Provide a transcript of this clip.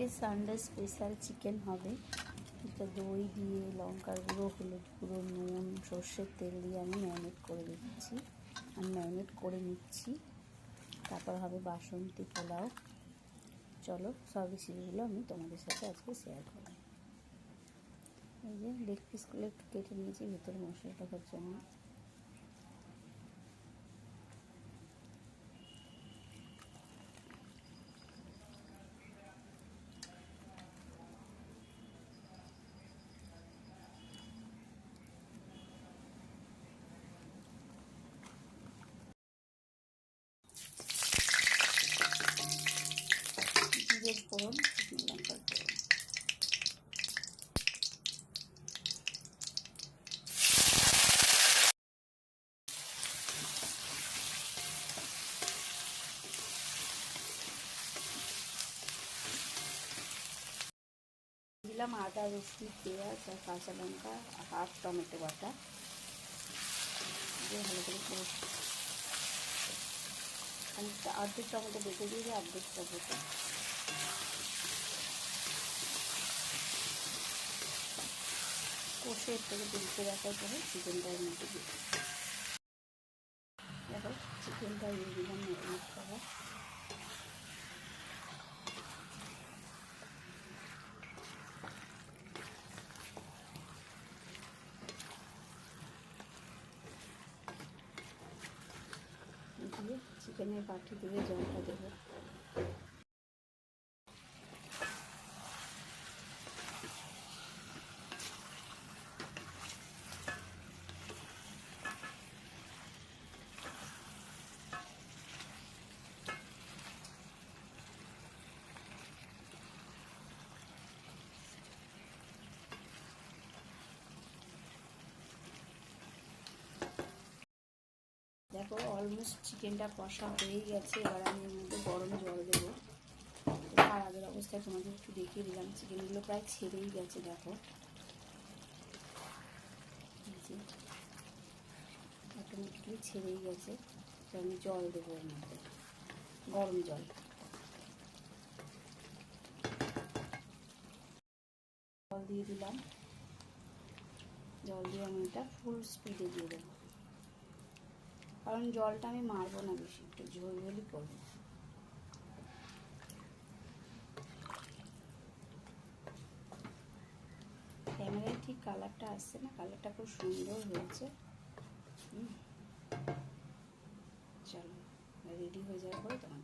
আজকে Sunday special chicken হবে। এটা দই দিয়ে, লঙ্কার গুঁড়ো, হলুদ গুঁড়ো, নুন, সর্ষের তেল দিয়ে আমি ম্যারিনেট করে দিচ্ছি। আমি ম্যারিনেট করে নিচ্ছি। তারপর হবে বাসন্তী পোলাও। চলো সব রেসিপিগুলো আমি তোমাদের সাথে আজকে শেয়ার করব। এই যে লেগ পিসগুলো একটু কেটে নিয়েছি ভেতরে মশলা ঢোকার জন্য। জিরের ফোড়ন, শুকনো লঙ্কার ফোড়ন। দিলাম আদা, রসুন, পেঁয়াজ আর কাঁচা লঙ্কা, হাফ টমেটো বাটা দিয়ে ভালো করে খানিকটা অর্ধেক টমেটো বেটে দিয়ে অর্ধেক টমেটো কষে থেকে তুলতে রাখার পরে চিকেনটার মধ্যে দিয়ে দেখো চিকেনটা দিয়ে দিলাম ম্যারিনেট করা। দিয়ে চিকেনের বাটি দিয়ে জলটা দেবো। দেখো অলমোস্ট চিকেনটা কষা হয়ে গেছে। এবার আমি এর মধ্যে গরম জল দেবো। তার আগের অবস্থায় তোমাদের একটু দেখিয়ে দিলাম, চিকেনগুলো প্রায় ছেড়েই গেছে। দেখো অটোমেটিকলি ছেড়েই গেছে। তো আমি জল দেবো এর মধ্যে, গরম জল। জল দিয়ে দিলাম। জল দিয়ে আমি এটা ফুল স্পিডে দিয়ে দেবো, কারণ জলটা আমি মারবো না বেশি, একটু ঝোল ঝোলই করবো। ক্যামেরায় ঠিক কালারটা আসছে না, কালারটা খুব সুন্দর হয়েছে। চলো রেডি হয়ে যাওয়ার পরে তোমার